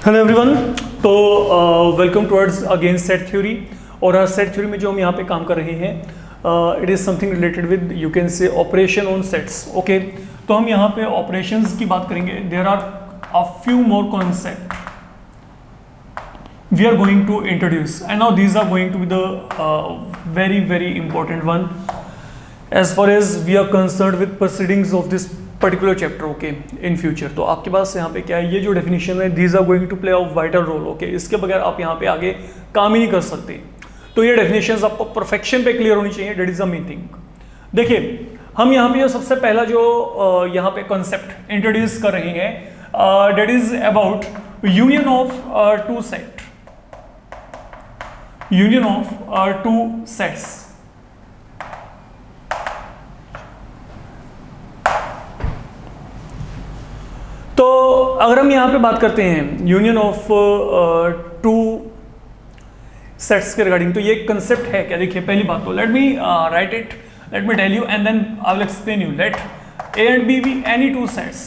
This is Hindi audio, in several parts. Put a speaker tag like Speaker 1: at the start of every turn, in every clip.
Speaker 1: Hello everyone. तो welcome towards again set theory. और हर सेट थ्योरी में जो हम यहाँ पे काम कर रहे हैं it is something related with you can say operation on sets. Okay, तो हम यहाँ पे ऑपरेशंस की बात करेंगे। There are a few more concept we are going to introduce and now these are going to be the very important one as far as we are concerned with proceedings of this particular chapter. Okay, in future तो आपके पास यहाँ पे क्या है, ये जो डेफिनेशन है these are going to play a vital role. Okay, इसके बगैर आप यहाँ पे आगे काम ही नहीं कर सकते। तो ये डेफिनेशंस आपको परफेक्शन पे क्लियर होनी चाहिए, that is the main thing. देखिए, हम यहाँ पे जो सबसे पहला जो यहाँ पे कॉन्सेप्ट इंट्रोड्यूस कर रहे हैं that is about union of two set, union of two sets. तो अगर हम यहाँ पे बात करते हैं यूनियन ऑफ टू सेट्स के रिगार्डिंग, तो ये कंसेप्ट है क्या? देखिए, पहली बात तो let me write it, let me tell you and then I will explain you. Let A and B be any two sets.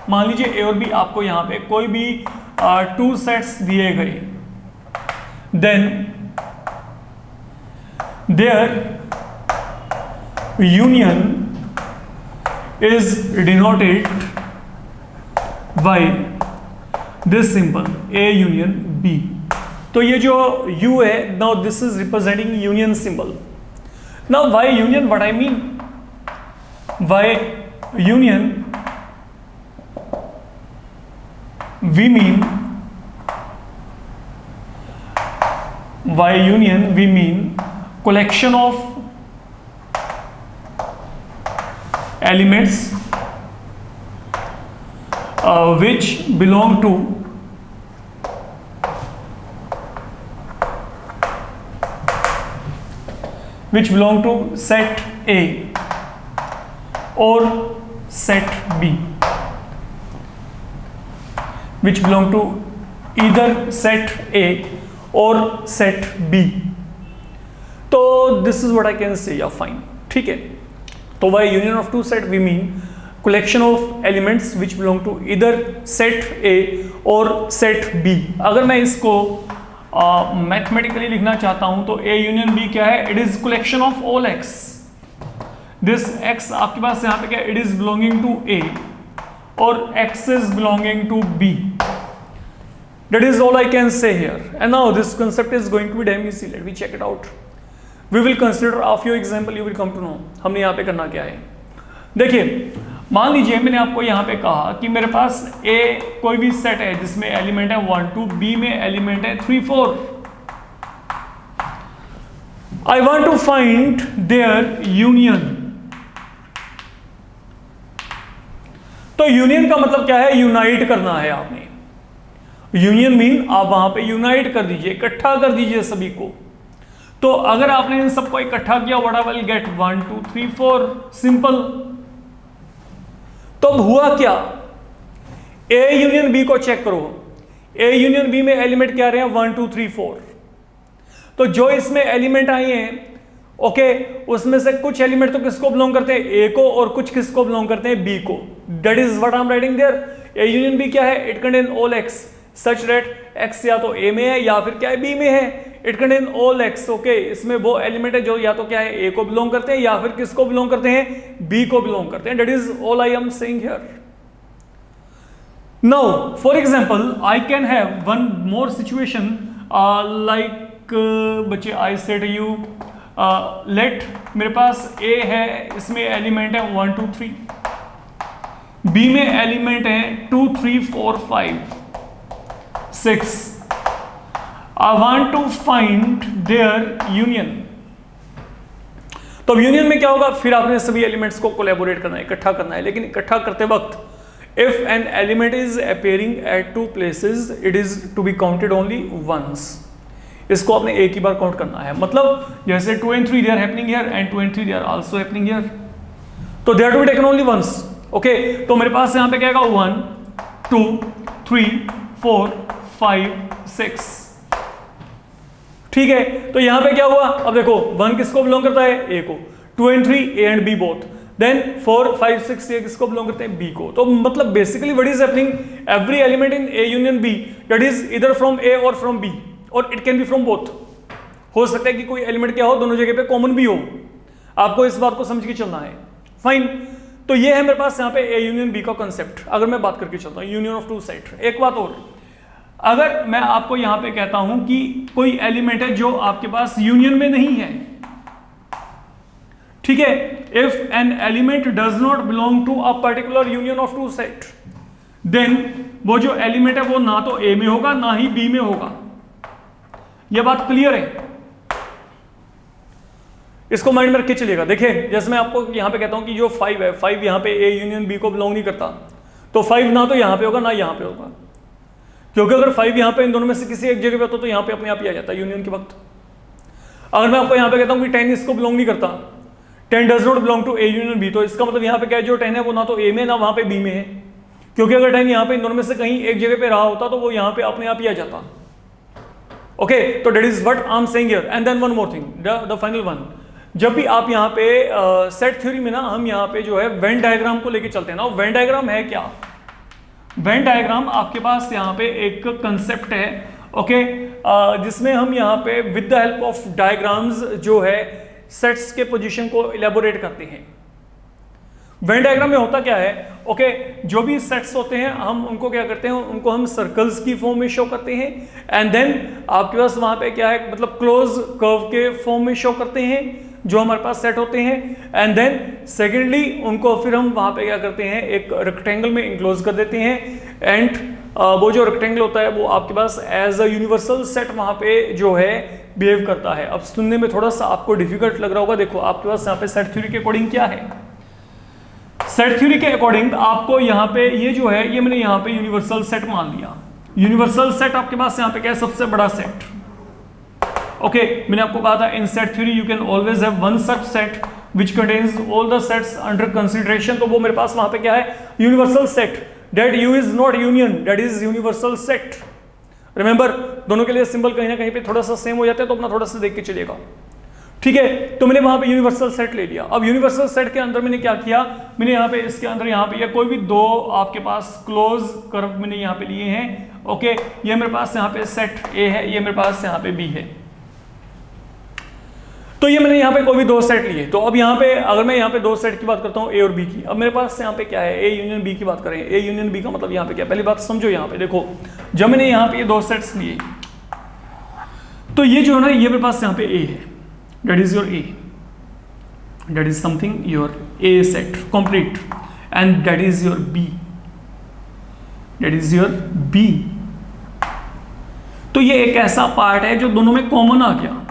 Speaker 1: मान लीजिए ए और बी आपको यहाँ पे कोई भी टू सेट्स दिए गए, then their union is denoted by this symbol A union B। तो ये जो U है, now this is representing union symbol। Now why union? What I mean by union, we mean by union we mean collection of elements which belong to set A or set B, which belong to either set A or set B। तो this is what I can say, yeah, fine, ठीक है। तो by union of two set we mean collection of elements which belong to either set A or set B। अगर मैं इसको मैथमेटिकली लिखना चाहता हूं तो A यूनियन B क्या है? It is collection of all X। This X आपके पास यहाँ पे क्या है? It is belonging to A और X is belonging to B। That is all I can say here. And now this concept is going to be damn easy. Let me check it out. We will consider a few example. You will come to know हमने यहाँ पे करना क्या है। देखिए, मान लीजिए मैंने आपको यहाँ पे कहा कि मेरे पास A कोई भी सेट है जिसमें एलिमेंट है 1 2, B में एलिमेंट है 3 4। I want to find their union। तो यूनियन का मतलब क्या है? यूनाइट करना है आपने। यूनियन मीन आप वहां पे यूनाइट कर दीजिए, इकट्ठा कर दीजिए सभी को। तो अगर आपने इन सबको इकट्ठा किया, what I will gate 1 2 3 4, simple. तो अब हुआ क्या? A यूनियन B को चेक करो। A यूनियन B में एलिमेंट क्या रहे हैं? 1 2 3 4। तो जो इसमें एलिमेंट आए हैं, ओके, उसमें से कुछ एलिमेंट तो किसको बिलोंग करते हैं? A को, और कुछ किसको बिलोंग करते हैं? B को। That is what I am writing there. A union B क्या है? It contain all X such that X या तो A में है या फिर क्या है? B में है। It contain all X। Okay, इसमें वो एलिमेंट है जो या तो क्या है? A को बिलोंग करते हैं या फिर किसको बिलोंग करते हैं? B को बिलोंग करते हैं। That is all I am saying here. Now for example I can have one more situation like बच्चे, आई सेड यू लेट मेरे पास A है, इसमें एलिमेंट है 1 2 3, B में एलिमेंट है 2 3 4 5 6। I want to find their union। तो यूनियन में क्या होगा? फिर आपने सभी एलिमेंट्स को कोलैबोरेट करना है, इकट्ठा करना है। लेकिन इकट्ठा करते वक्त if an element is appearing at two places it is to be counted only once. इसको आपने एक ही बार काउंट करना है। मतलब जैसे 2 and 3 they are happening here and 2 and 3 they are also happening here, तो they are to be taken only once. Okay, तो मेरे पास यहाँ पे क्या आएगा? 1 2 3 4 5 6। ठीक है, तो यहां पे क्या हुआ? अब देखो 1 किसको बिलोंग करता है? ए को। 2 and 3 A and B both. Then 4 5 6 ये किसको बिलोंग करते हैं? बी को। तो मतलब basically what is happening, every element in A union B that is इधर फ्रॉम ए और फ्रॉम बी, और it can be from both. हो सकता है कि कोई एलिमेंट क्या हो, दोनों जगह पे कॉमन भी हो। आपको इस बात को समझ के चलना है। फाइन, तो ये है मेरे पास यहाँ पे ए यूनियन बी का कंसेप्ट। अगर मैं बात करके चलता हूँ यूनियन ऑफ टू सेट, एक बात और, अगर मैं आपको यहाँ पे कहता हूं कि कोई एलिमेंट है जो आपके पास यूनियन में नहीं है, ठीक है, if an element does not belong to a particular union of two set, then वो जो एलिमेंट है वो ना तो ए में होगा ना ही बी में होगा। यह बात क्लियर है? इसको माइंड में रख के चलिएगा। देखिए, जैसे मैं आपको यहां पे कहता हूं कि जो 5 है, 5 यहां पे ए यूनियन बी को बिलोंग नहीं करता, तो 5 ना तो यहां पे होगा ना यहां पे होगा, क्योंकि अगर 5 यहां पे इन दोनों में से किसी एक जगह पे होता तो यहां पे अपने आप ही आ जाता यूनियन के वक्त। अगर मैं आपको यहां पे कहता हूं कि 10 इसको बिलोंग नहीं करता, 10 does not belong to A union B, तो इसका मतलब यहां पे क्या है, जो 10 है वो ना तो ए में ना वहां पे बी में है, क्योंकि अगर 10 यहां पे इन दोनों में से कहीं एक जगह पे रहा होता तो वो यहां पे अपने आप ही आ जाता। ओके, तो that is what I am saying here. And then one more thing, the final one, जब भी आप यहाँ पे सेट थ्योरी में ना, हम यहाँ पे जो है वेन डायग्राम को लेके चलते हैं ना। वेन डायग्राम है क्या? वेन डायग्राम आपके पास यहाँ पे एक कंसेप्ट है, ओके, जिसमें हम यहाँ पे with the help of diagrams जो है सेट्स के पोजीशन को इलेबोरेट करते हैं। वेन डायग्राम में होता क्या है, ओके, जो भी सेट्स होते हैं हम उनको क्या करते हैं, उनको हम सर्कल्स की फॉर्म में शो करते हैं, एंड देन आपके पास वहां पे क्या है, मतलब क्लोज कर्व के फॉर्म में शो करते हैं जो हमारे पास सेट होते हैं, एंड देन सेकेंडली उनको फिर हम वहां पे क्या करते हैं, एक रेक्टेंगल में इंक्लोज कर देते हैं, एंड वो जो रेक्टेंगल होता है वो आपके पास एज अ यूनिवर्सल सेट वहां पे जो है बिहेव करता है। अब सुनने में थोड़ा सा आपको डिफिकल्ट लग रहा होगा, देखो आपके पास यहाँ पे सेट थ्योरी के अकॉर्डिंग क्या है, सेट थ्योरी के अकॉर्डिंग आपको यहाँ पे ये जो है, ये मैंने यहाँ पे यूनिवर्सल सेट मान लिया। यूनिवर्सल सेट आपके पास यहाँ पे क्या है, सबसे बड़ा सेट। ओके, मैंने आपको कहा था इन set theory you can always have one such set which contains all the sets under consideration. तो वो मेरे पास वहां पे क्या है, universal set. That you is not union, that is universal set. Remember, दोनों के लिए सिंबल कहीं ना कहीं पे थोड़ा सा सेम हो जाता है, तो अपना थोड़ा सा देख के चलिएगा, ठीक है। तो मैंने वहां पे यूनिवर्सल सेट ले लिया। अब यूनिवर्सल सेट के अंदर मैंने क्या किया, मैंने यहाँ पे इसके अंदर यहाँ पे कोई भी दो आपके पास क्लोज कर्व मैंने यहाँ पे लिए हैं। ओके, ये मेरे पास यहाँ पे सेट ए है, ये मेरे पास यहाँ पे बी है। तो ये मैंने यहाँ पे कोई भी दो सेट लिए। तो अब यहाँ पे अगर मैं यहाँ पे दो सेट की बात करता हूँ ए और बी की, अब मेरे पास यहाँ पे क्या है, ए यूनियन बी की बात करें। ए यूनियन बी का मतलब यहाँ पे क्या, पहली बात समझो, यहाँ पे देखो, जब मैंने यहाँ पे ये दो सेट्स लिए, तो ये जो है ना, ये मेरे पास यहाँ पे ए है, that is your A, that is something your A set complete, and that is your B, that is your B. तो ये एक ऐसा पार्ट है जो दोनों में कॉमन आ गया,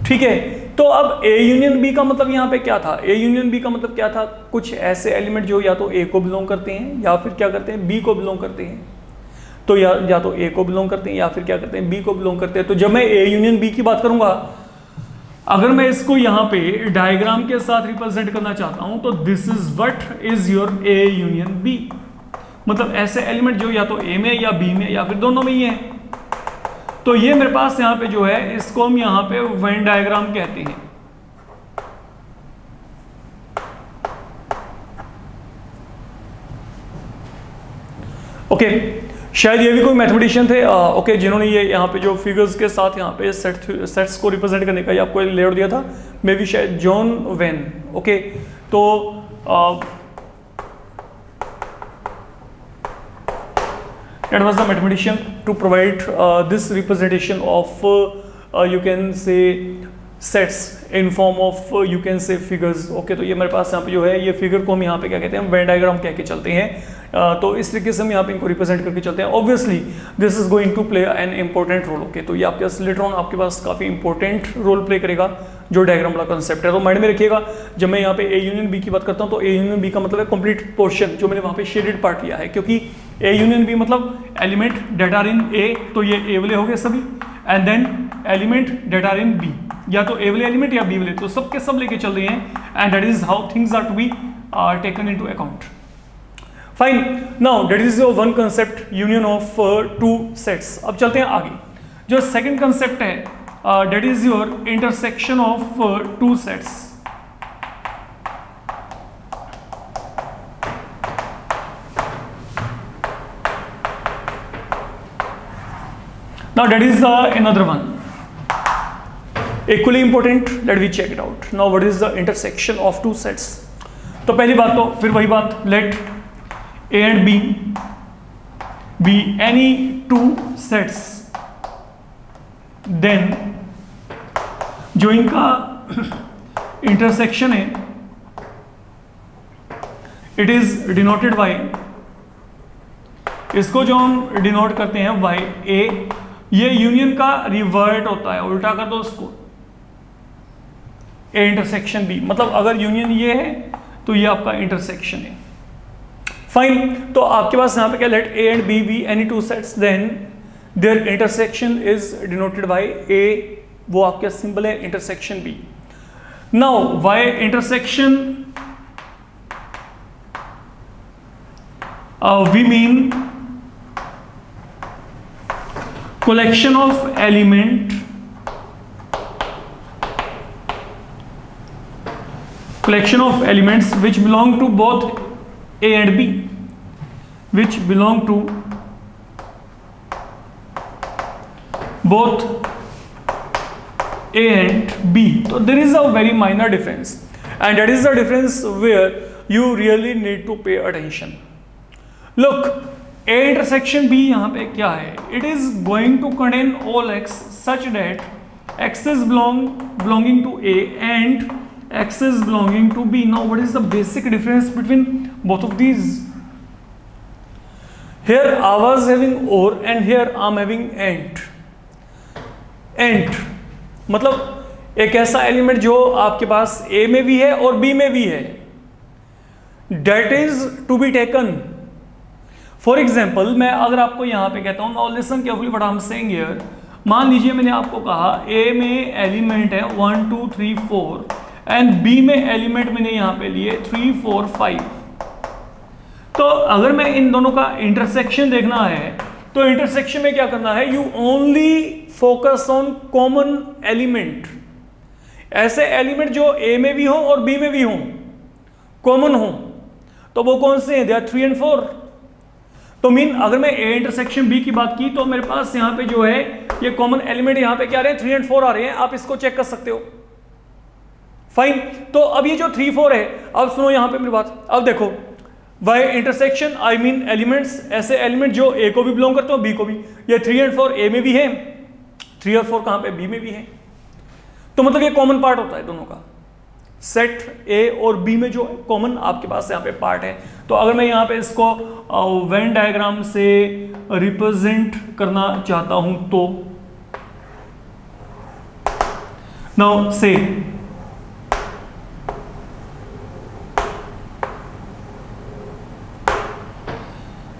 Speaker 1: ठीक है। तो अब ए यूनियन बी का मतलब यहाँ पे क्या था, ए यूनियन बी का मतलब क्या था, कुछ ऐसे एलिमेंट जो या तो ए को बिलोंग करते हैं या फिर क्या करते हैं, बी को बिलोंग करते हैं। तो या तो ए को बिलोंग करते हैं या फिर क्या करते हैं, बी को बिलोंग करते हैं। तो जब मैं ए यूनियन बी की बात करूंगा, अगर मैं इसको यहाँ पे डायग्राम के साथ रिप्रेजेंट करना चाहता हूं, तो this is what is your A union B. मतलब ऐसे एलिमेंट जो या तो ए में या बी में या फिर दोनों में ही है। तो ये मेरे पास यहाँ पे जो है, इसको हम यहाँ पे वेन डायग्राम कहते हैं। ओके, शायद ये भी कोई मैथमेटिशियन थे, ओके, जिन्होंने ये यहाँ पे जो फिगर्स के साथ यहाँ पे सेट्स को रिप्रेजेंट करने का आपको लेआउट दिया था, मे बी शायद जॉन वेन। ओके, तो that was the mathematician to provide this representation of you can say sets in form of you can say figures। okay, तो ये मेरे पास यहाँ पे जो है, ये फिगर को हम यहाँ पे क्या कहते हैं, वेन डायग्राम कह के चलते हैं। तो इस तरीके से हम यहाँ पे इनको रिप्रेजेंट करके चलते हैं। Obviously this is going to play an important role. Okay, तो ये आपके पास लेटर ऑन आपके पास काफी इंपॉर्टेंट रोल प्ले करेगा जो डायग्राम वाला कंसेप्ट है। तो माइंड में रखिएगा, जब मैं यहाँ पे ए यूनियन बी की बात करता हूँ, तो ए यूनियन बी का मतलब है कंप्लीट पोर्शन जो मैंने वहाँ पे शेडेड पार्ट लिया है, क्योंकि ए यूनियन बी मतलब element that are in A, तो ये ए वाले हो गए सभी, and then element that are in B, या तो ए वाले एलिमेंट या बी वाले, तो सब के सब लेके चल रहे हैं, and that is how things are to be taken into account. Fine, now that is your one concept, union of two sets. अब चलते हैं आगे। जो सेकंड कंसेप्ट है, that is your intersection of two sets. Now that is another one. Equally important, let me check it out. Now what is the intersection of two sets? तो पहली बात तो फिर वही बात, let A and B be any two sets, then जो इनका इंटरसेक्शन है इट इज डिनोटेड बाय, इसको जो हम डिनोट करते हैं बाय ए, ये यूनियन का रिवर्ट होता है, उल्टा कर दो उसको, ए इंटरसेक्शन बी, मतलब अगर यूनियन ये है तो ये आपका इंटरसेक्शन है। फाइन, तो आपके पास यहां पे क्या, let A and B be any two sets then their intersection is denoted by A, वो आपका सिंबल है intersection B. Now by intersection we mean collection of elements which belong to both A and B, which belong to both A and B. So there is a very minor difference, and that is the difference where you really need to pay attention. Look, A intersection B यहाँ पे क्या है, it is going to contain all x such that x is belonging to A and x is belonging to B. Now what is the basic difference between both of these? Here I was having or and here I am having and. And मतलब एक ऐसा एलिमेंट जो आपके पास A में भी है और B में भी है, that is to be taken. For example मैं अगर आपको यहाँ पे कहता हूँ, now listen carefully what I am saying here, मान लीजिए मैंने आपको कहा ए में एलिमेंट है 1 2 3 4 एंड बी में एलिमेंट मैंने यहाँ पे लिए 3 4 5। तो अगर मैं इन दोनों का इंटरसेक्शन देखना है तो इंटरसेक्शन में क्या करना है, you only focus on common element, ऐसे एलिमेंट जो ए में भी हो और बी में भी हो, कॉमन हो, तो वो कौन से हैं, दे आर 3 and 4। तो मीन अगर मैं ए इंटरसेक्शन बी की बात की तो मेरे पास यहाँ पे जो है ये कॉमन एलिमेंट यहाँ पे क्या आ रहे हैं, 3 and 4 आ रहे हैं, आप इसको चेक कर सकते हो। फाइन, तो अब ये जो 3 4 है, अब सुनो यहाँ पे मेरी बात, अब देखो Y intersection I mean elements, ऐसे एलिमेंट जो ए को भी बिलोंग करते हो बी को भी, ये 3 and 4 ए में भी है, 3 और 4 कहाँ पे, बी में भी है, तो मतलब ये कॉमन पार्ट होता है दोनों का, सेट ए और बी में जो कॉमन आपके पास यहाँ पे पार्ट है। तो अगर मैं यहाँ पे इसको वेन डायग्राम से रिप्रेजेंट करना चाहता हूं तो नाउ से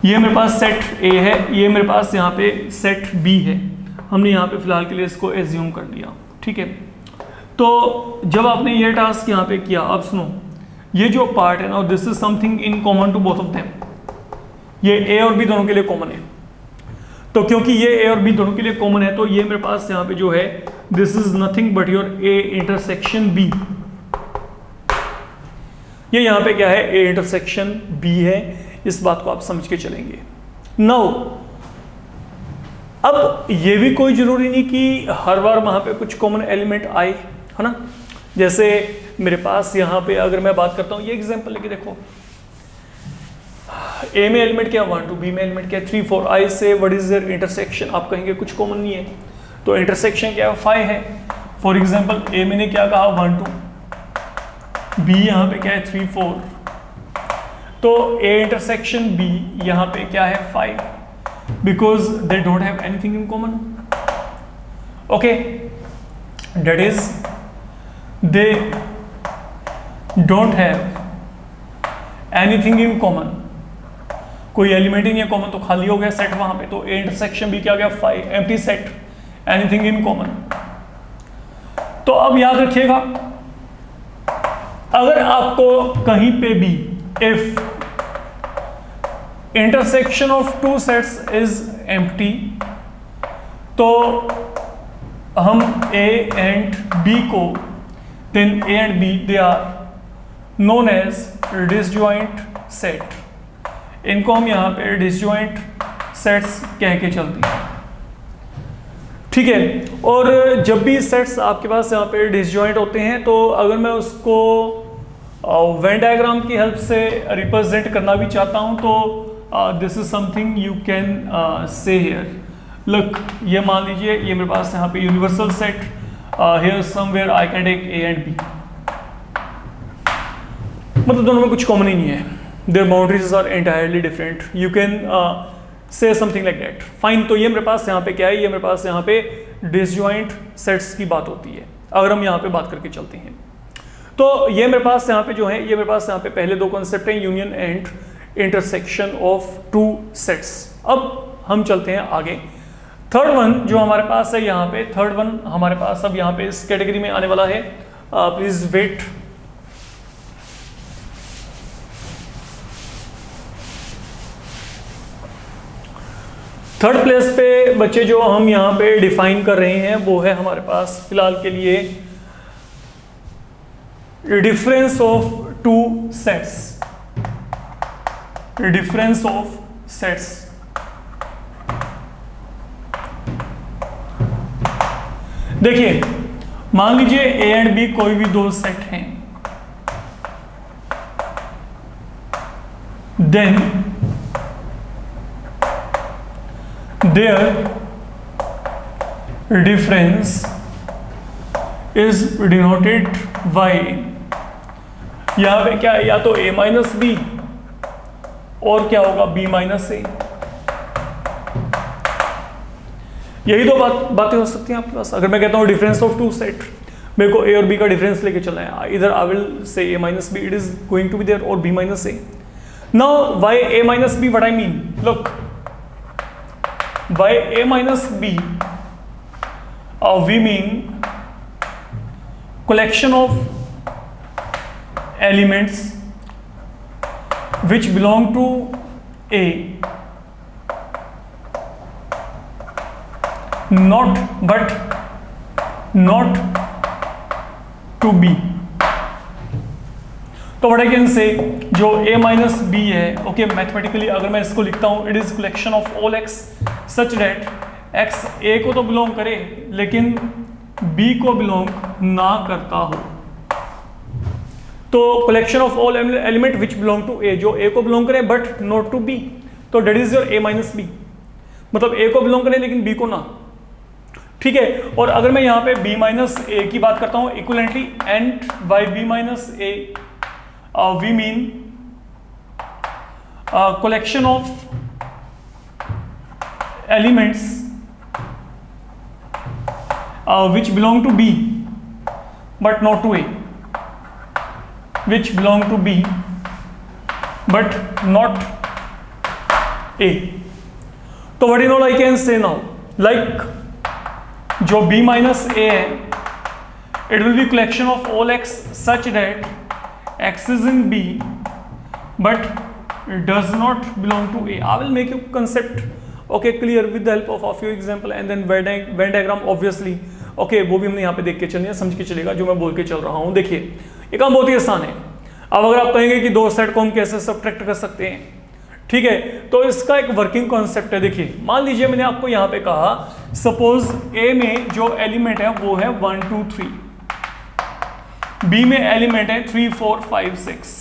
Speaker 1: ये मेरे पास सेट ए है, ये मेरे पास यहाँ पे सेट बी है, हमने यहाँ पे फिलहाल के लिए इसको एज्यूम कर लिया, ठीक है। तो जब आपने ये टास्क यहाँ पे किया, अब सुनो ये जो पार्ट है ना, this is something in common to both of them, ये ए और बी दोनों के लिए कॉमन है, तो क्योंकि ये ए और बी दोनों के लिए कॉमन है तो ये मेरे पास यहाँ पे जो है this is nothing but your A intersection B, ये यहाँ पे क्या है, ए इंटरसेक्शन बी है, इस बात को आप समझ के चलेंगे। नाउ अब ये भी कोई जरूरी नहीं कि हर बार वहां पे कुछ कॉमन एलिमेंट आए, है ना, जैसे मेरे पास यहाँ पे अगर मैं बात करता हूँ, ये एग्जांपल लेके देखो, ए में एलिमेंट क्या 1 2, बी में एलिमेंट क्या 3 4, आई से व्हाट इज देयर इंटरसेक्शन, आप कहेंगे कुछ कॉमन नहीं है, तो इंटरसेक्शन क्या है 5 है। फॉर एग्जांपल ए मैंने क्या कहा 1 2, बी यहाँ पे क्या है 3 4, तो ए इंटरसेक्शन बी यहाँ पे क्या है 5, because they don't have anything in common, okay, that is they don't have anything in common, कोई एलिमेंट ही नहीं है कॉमन, तो खाली हो गया सेट वहां पे, तो ए इंटरसेक्शन भी क्या गया 5, empty set, anything in common. तो अब याद रखिएगा अगर आपको कहीं पे भी if intersection of two sets is empty तो हम A and B को then A and B they are known as disjoint set, इनको हम यहाँ पे disjoint sets कह के चलते हैं। ठीक है। और जब भी सेट्स आपके पास यहाँ पे डिसजॉइंट होते हैं तो अगर मैं उसको वेन डायग्राम की हेल्प से रिप्रेजेंट करना भी चाहता हूँ तो this is something you can say here. Look, ये मान लीजिए ये मेरे पास यहाँ पे universal set, here somewhere I can take A and B, मतलब दोनों में कुछ कॉमन ही नहीं है, their boundaries are entirely different, you can say something like that, fine. तो ये मेरे पास यहाँ पे क्या है, ये मेरे पास यहाँ पे डिसजॉइंट सेट्स की बात होती है अगर हम यहाँ पे बात करके चलते हैं। तो ये मेरे पास यहाँ पे जो है, ये मेरे पास यहाँ पे पहले दो कॉन्सेप्ट हैं, union and intersection of two sets. अब हम चलते हैं आगे, थर्ड वन जो हमारे पास है यहाँ पे, थर्ड वन हमारे पास अब यहाँ पे इस कैटेगरी में आने वाला है, प्लीज वेट। थर्ड प्लेस पे बच्चे जो हम यहाँ पे डिफाइन कर रहे हैं वो है हमारे पास फिलहाल के लिए difference of two sets, difference of sets. देखिए मान लीजिए ए एंड बी कोई भी दो सेट हैं, then their difference is denoted by, यहां पे क्या है, या तो a माइनस बी और क्या होगा b माइनस ए। यही दो बातें हो सकती हैं आपके पास। अगर मैं कहता हूं डिफरेंस ऑफ टू सेट, मेरे को a और b का डिफरेंस लेके चलना है, इधर I will say a minus B, it is going to be there, और b minus A. Now why a minus b, what I mean, look, by a minus b we mean collection of elements which belong to a, not but not to b। तो व्हाट आई कैन से, जो a माइनस बी है, ओके, मैथमेटिकली अगर मैं इसको लिखता हूं, it is collection of all x such that x a को तो बिलोंग करे लेकिन b को बिलोंग ना करता हो। तो collection of all element which belong to a, जो a को बिलोंग करे बट नॉट टू b, तो that is your a minus B, मतलब a को बिलोंग करे लेकिन b को ना, ठीक है। और अगर मैं यहाँ पे b माइनस a की बात करता हूँ equivalently, and by b minus a we mean collection of elements which belong to B but not to A, which belong to B but not A। तो what you know I can say now, like जो B minus A है, it will be collection of all x such that x is in B but does not belong to A। I will make you concept okay clear with the help of a few example and then Venn diagram obviously, okay, वो भी हमने यहाँ पे देख के चलनी है, समझ के चलेगा जो मैं बोल के चल रहा हूँ। देखिए ये काम बहुत ही आसान है। अब अगर आप कहेंगे कि दो सेट को हम कैसे सब्ट्रैक्ट कर सकते हैं, ठीक है, तो इसका एक वर्किंग कॉन्सेप्ट है। देखिए मान लीजिए मैंने आपको यहाँ पे कहा सपोज A में जो एलिमेंट है वो है 1 2 3, B में एलिमेंट है 3 4 5 6,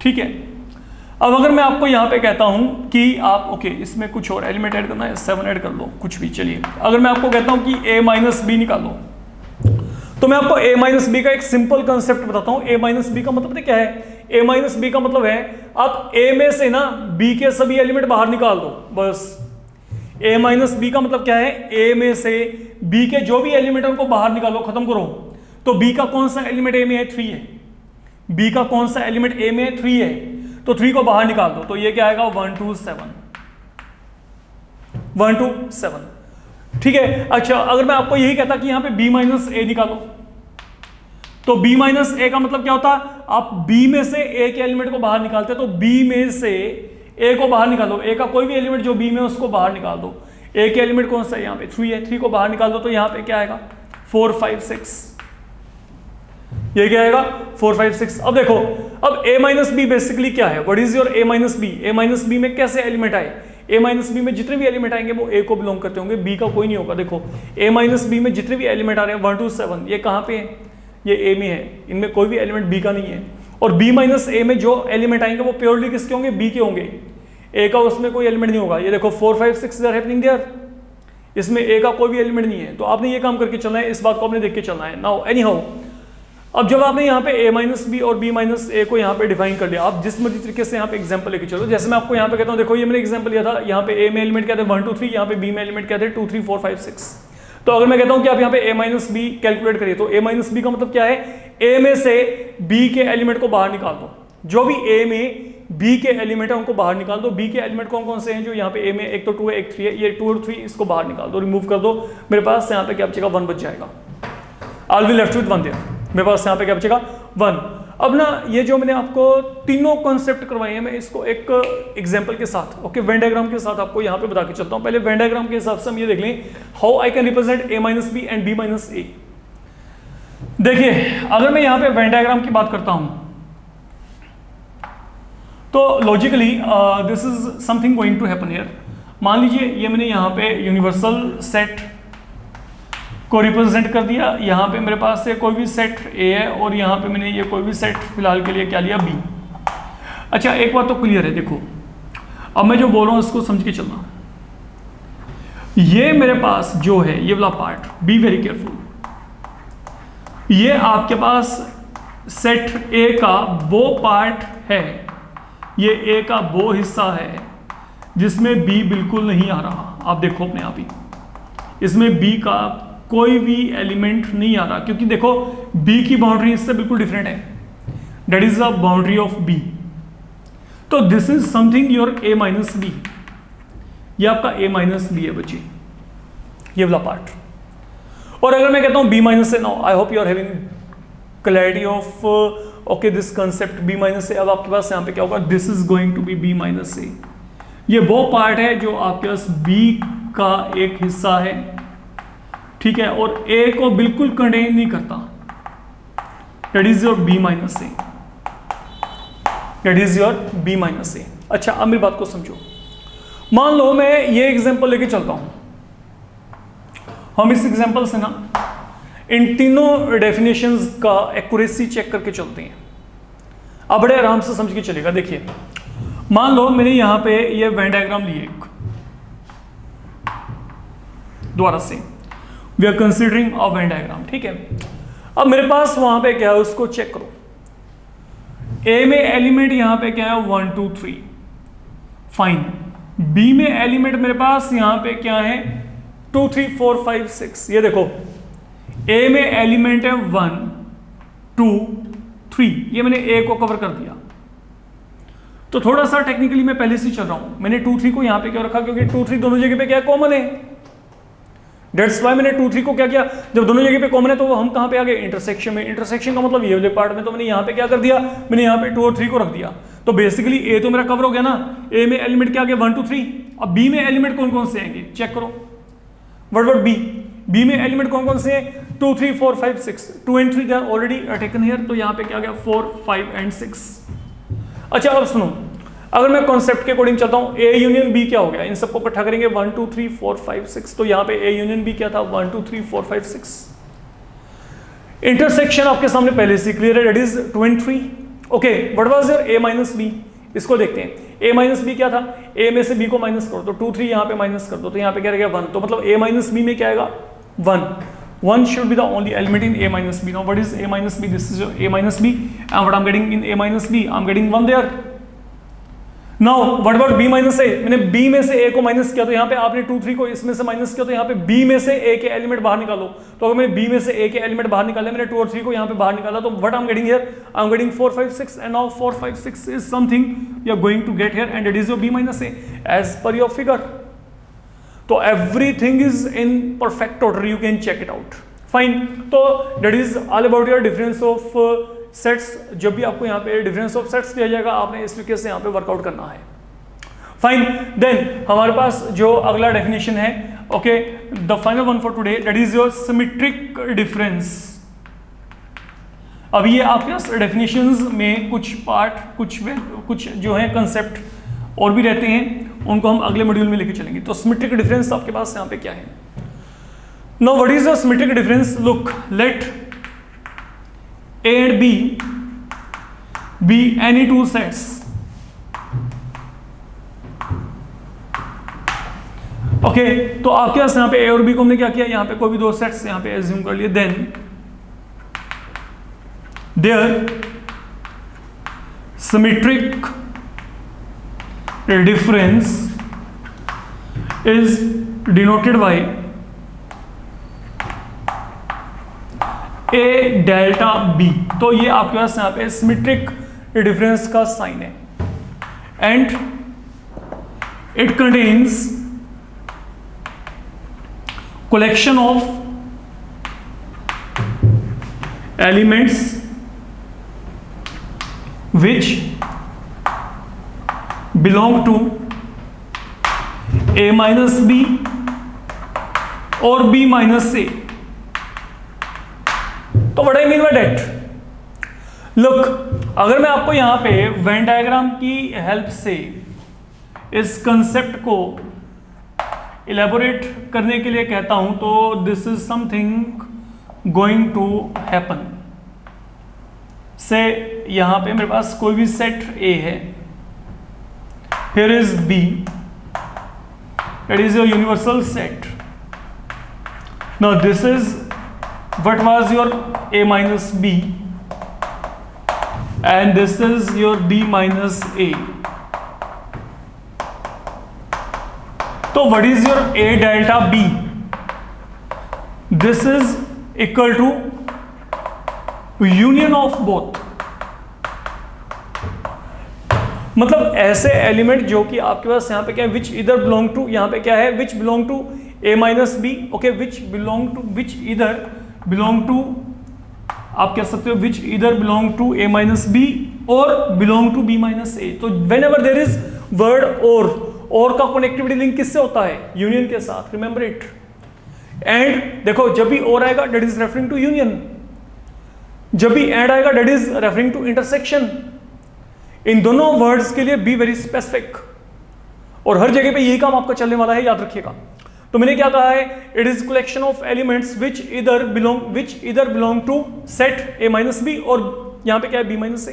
Speaker 1: ठीक है। अब अगर मैं आपको यहाँ पे कहता हूँ कि आप ओके इसमें कुछ और एलिमेंट ऐड करना है, 7 ऐड कर लो, कुछ भी, चलिए। अगर मैं आपको कहता हूँ कि a माइनस बी निकालो, तो मैं आपको a माइनस बी का एक सिंपल कंसेप्ट बताता हूँ। a माइनस बी का मतलब क्या है, a माइनस बी का मतलब है आप a में से ना b के सभी एलिमेंट बाहर निकाल दो, बस। a माइनस बी का मतलब क्या है, a में से b के जो भी एलिमेंट है उनको बाहर निकालो, खत्म करो। तो b का कौन सा एलिमेंट a में है, 3 है। b का कौन सा एलिमेंट a में है, 3 है, तो 3 को बाहर निकाल दो, तो ये क्या आएगा 1 2 7, 1 2 7, ठीक है। अच्छा अगर मैं आपको यही कहता कि यहाँ पे b माइनस ए निकालो, तो b माइनस ए का मतलब क्या होता, आप b में से a के एलिमेंट को बाहर निकालते, तो b में से a को बाहर निकालो, a का कोई भी एलिमेंट जो b में उसको बाहर निकाल दो। a के एलिमेंट कौन सा है, यहाँ पे 3 है, 3 को बाहर निकाल दो, तो यहाँ पे क्या आएगा 4 5 6, ये क्या आएगा 4 5 6। अब देखो अब a माइनस बी बेसिकली क्या है, what is your a minus B, a minus B में कैसे एलिमेंट आए, ए माइनस बी में जितने भी एलिमेंट आएंगे वो ए को बिलोंग करते होंगे, बी का कोई नहीं होगा। देखो ए माइनस बी में जितने भी एलिमेंट आ रहे हैं 1 to 7 ये कहाँ पे है, ये ए में है, इनमें कोई भी एलिमेंट बी का नहीं है। और बी माइनस ए में जो एलिमेंट आएंगे वो प्योरली किसके होंगे, बी के होंगे, ए का उसमें कोई एलिमेंट नहीं होगा। ये देखो 4 5 6 आर हैपनिंग देयर, इसमें ए का कोई भी एलिमेंट नहीं है। तो आपने ये काम करके चलना है, इस बात को आपने देख के चलना है। नाउ एनी हाउ, अब जब आपने यहाँ पे a माइनस बी और b माइनस ए को यहाँ पे डिफाइन कर लिया, आप जिस मर्जी तरीके से यहाँ पे एग्जांपल लेके चलो। जैसे मैं आपको यहाँ पे कहता हूँ, देखो ये मैंने एग्जांपल लिया था, यहाँ पे a में एलिमेंट क्या थे 1 2 3, यहाँ पे b में एलिमेंट क्या थे 2 3 4 5 6। तो अगर मैं कहता हूँ कि आप यहाँ पे a माइनस बी कैलकुलेट करिए, तो a माइनस बी का मतलब क्या है, a में से b के एलिमेंट को बाहर निकाल दो, जो भी a में b के एलिमेंट है उनको बाहर निकाल दो। b के एलिमेंट कौन कौन से हैं जो यहाँ पे a में, एक तो 2 है एक 3 है, ये 2 और 3 इसको बाहर निकाल दो, रिमूव कर दो। मेरे पास यहाँ पे क्या बचेगा, 1 बच जाएगा। I will left with 1 there, मेरे पास यहाँ पे क्या बचेगा 1। अब ना ये जो मैंने आपको तीनों कॉन्सेप्ट करवाए हैं, मैं इसको एक एग्जांपल के साथ, ओके, वेन डायग्राम के साथ आपको यहाँ पे बता के चलता हूँ। पहले वेन डायग्राम के हिसाब से हम ये देख लें, how I can represent a minus B and b minus A. देखिए अगर मैं यहाँ पे वेन डायग्राम की बात करता हूँ तो logically this is something going to happen here. मान लीजिए ये मैंने यहाँ पे यूनिवर्सल सेट को रिप्रेजेंट कर दिया, यहाँ पे मेरे पास से कोई भी सेट ए है और यहाँ पे मैंने ये कोई भी सेट फिलहाल के लिए क्या लिया, बी। अच्छा एक बात तो क्लियर है, देखो अब मैं जो बोल रहा हूँ उसको समझ के चलना। ये मेरे पास जो है ये वाला पार्ट, बी वेरी केयरफुल, ये आपके पास सेट ए का वो पार्ट है, ये ए का वो हिस्सा है जिसमें बी बिल्कुल नहीं आ रहा। आप देखो अपने आप ही, इसमें बी का कोई भी एलिमेंट नहीं आ रहा, क्योंकि देखो बी की बाउंड्री इससे बिल्कुल डिफरेंट है, that is the boundary of B. तो this is something your A minus B, ये आपका ए माइनस बी है बच्चे, ये वाला पार्ट। और अगर मैं कहता हूं B minus A, now I hope you are having clarity of okay this concept B minus A. अब आपके पास यहाँ पे क्या होगा, this is going to be B minus A, ये वो पार्ट है जो आपके पास बी का एक हिस्सा है, ठीक है, और ए को बिल्कुल कंटेन नहीं करता, that is your B minus A, that is your B minus A. अच्छा अब मेरी बात को समझो, मान लो मैं ये एग्जांपल लेके चलता हूं, हम इस एग्जांपल से ना इन तीनों डेफिनेशंस का एक्यूरेसी चेक करके चलते हैं। अब बड़े आराम से समझ के चलेगा। देखिए मान लो मैंने यहां पे ये वेन डायग्राम लिए एक, दोबारा से we are considering a Venn diagram, ठीक है। अब मेरे पास वहां पे क्या है उसको चेक करो। ए में एलिमेंट यहां पे क्या है 1 2 3, फाइन। बी में एलिमेंट मेरे पास यहां पे क्या है 2 3 4 5 6। ये देखो ए में एलिमेंट है 1 2 3, ये मैंने ए को कवर कर दिया। तो थोड़ा सा टेक्निकली मैं पहले से चल रहा हूं, मैंने 2 3 को यहां पे क्यों रखा, क्योंकि 2 3 दोनों जगह पे क्या कॉमन है, डेट्स वाई मैंने 2 3 को क्या किया, जब दोनों जगह पे कॉमन है तो हम कहां पे आ गए, इंटरसेक्शन में। इंटरसेक्शन का मतलब ये वाले पार्ट में, तो मैंने यहां पे क्या कर दिया, मैंने यहां पे 2 और 3 को रख दिया। तो बेसिकली ए तो मेरा कवर हो गया ना, ए में एलिमेंट क्या आ गया 1 2 3। अब बी में एलिमेंट कौन कौन से आएंगे चेक करो, व्हाट बी में एलिमेंट कौन कौन से हैं 2 3 4 5 6, 2 and 3 they are already taken here, तो यहां पे क्या आ गया 4 5 and 6। अच्छा अब सुनो, अगर मैं कॉन्सेप्ट के अकॉर्डिंग चलता हूं, ए यूनियन बी क्या हो गया, इन सबको इकट्ठा करेंगे 1 2 3 4 5 6, तो यहां पे ए यूनियन बी क्या था 1 2 3 4 5 6। इंटरसेक्शन आपके सामने पहले से क्लियर है, that is 2 and 3। Okay what was your A minus B, इसको देखते हैं। ए माइनस बी क्या था, ए में से बी को माइनस करो, तो 2 3 यहां पे माइनस कर दो, तो यहां पे क्या रह गया 1, तो मतलब ए माइनस बी में क्या आएगा 1 should be the only element in a minus b. Now what is a minus b? This is your a minus b, and what I'm getting in a minus b, I'm getting 1 there. Now what about b minus a? मैंने b में से a को माइनस किया, तो यहाँ पे आपने 2 3 को इसमें से माइनस किया, तो यहाँ पे b में से a के एलिमेंट बाहर निकालो। तो अगर मैंने b में से a के एलिमेंट बाहर निकाले, मैंने 2 और 3 को यहाँ पे बाहर निकाला, तो what I'm getting here, I'm getting 4 5 6, and now 4 5 6 is something you are going to get here, and it is your b minus a as per your figure. तो everything is in perfect order, you can check it out, fine. तो that is all about your difference of sets. जब भी आपको यहाँ पे डिफरेंस ऑफ सेट्स दिया जाएगा, आपने इस तरीके से यहाँ पे वर्कआउट करना है, फाइन। देन हमारे पास जो अगला डेफिनेशन है, okay, the final one for today, that is your symmetric difference. अब ये आपके पास डेफिनेशंस में कुछ पार्ट, कुछ जो है कंसेप्ट और भी रहते हैं, उनको हम अगले मॉड्यूल में लेके चलेंगे। तो सिमेट्रिक डिफरेंस आपके पास यहाँ पे क्या है? Now what is the symmetric difference? Look, let A and B be any two sets okay तो आपके पास यहाँ पे A और B को हमने क्या किया, यहाँ पे कोई भी दो सेट्स यहाँ पे एज्यूम कर लिए, then their symmetric difference is denoted by A delta B। तो ये आपके पास यहाँ पे सिमेट्रिक डिफरेंस का साइन है, and it contains collection of elements which belong to A minus B और B minus A। तो what I mean by that? Look, अगर मैं आपको यहां पे वेन डायग्राम की हेल्प से इस कंसेप्ट को इलेबोरेट करने के लिए कहता हूं, तो this is something going to happen. से यहां पे मेरे पास कोई भी सेट A है, here is B, it is your universal set. Now this is what was your A minus B and this is your B minus A। तो what is your A delta B? This is equal to union of both। मतलब ऐसे एलिमेंट जो कि आपके पास यहाँ पे क्या है, विच इधर बिलोंग टू, यहाँ पे क्या है, which belong to A minus B, okay, which इधर बिलोंग टू, आप कह सकते हो विच इधर belong to A minus B और belong to B minus A। तो whenever there is word और का कनेक्टिविटी लिंक किससे होता है? यूनियन के साथ, रिमेंबर इट। एंड देखो, जब भी और आएगा that is referring to union, जब भी एंड आएगा that is referring to intersection. इन दोनों वर्ड्स के लिए बी वेरी स्पेसिफिक, और हर जगह पे यही काम आपका चलने वाला है, याद रखिएगा। तो मैंने क्या कहा है? It is collection of elements which इधर belong to set A minus B, और यहाँ पे क्या है, B माइनस A।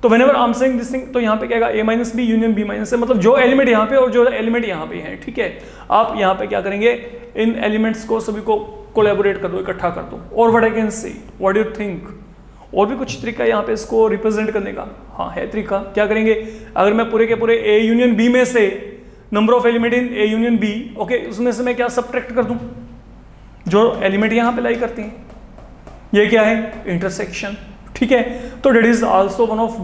Speaker 1: तो whenever I am saying this thing, तो यहाँ पे क्या आएगा, A minus B union B minus A, मतलब जो एलिमेंट यहाँ पे और जो एलिमेंट यहाँ पे है, ठीक है। आप यहाँ पे क्या करेंगे, इन एलिमेंट्स को सभी को कोलैबोरेट कर दो, इकट्ठा कर दो। और व्हाट आई कैन से, व्हाट डू यू थिंक, और भी कुछ तरीका यहाँ पे इसको रिप्रेजेंट करने का? हाँ है तरीका। क्या करेंगे, अगर मैं पूरे के पूरे A यूनियन B में से number of element in A union B, okay, उसमें से मैं क्या सब्ट्रैक्ट कर दूं, जो एलिमेंट यहाँ पे लाई करती हैं, ये क्या है, इंटरसेक्शन, ठीक है। तो that is also one of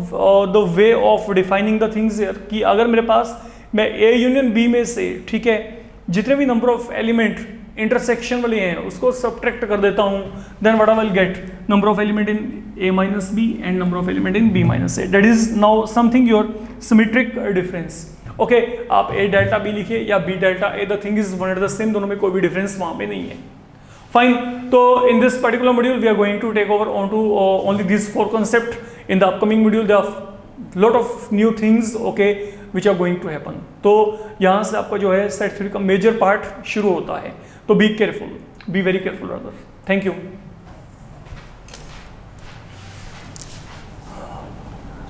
Speaker 1: the way of defining the things here, कि अगर मेरे पास मैं A यूनियन B में से, ठीक है, जितने भी नंबर ऑफ एलिमेंट इंटरसेक्शन वाले हैं उसको सब्ट्रैक्ट कर देता हूं, then what I will get, number of element in A minus B and number of element in B minus A। That is now something your symmetric difference. Okay, आप A डेल्टा B लिखिए या B delta A, the thing is one and the same, दोनों में कोई भी डिफरेंस वहां पे नहीं है। फाइन। तो in this particular module we are going to take over on to only this 4 concept। In the upcoming module there are lot of new things, okay, which are going to happen. तो यहाँ से आपका जो है सेट 3 का मेजर पार्ट शुरू होता है। तो be careful, be very careful brother. Thank you.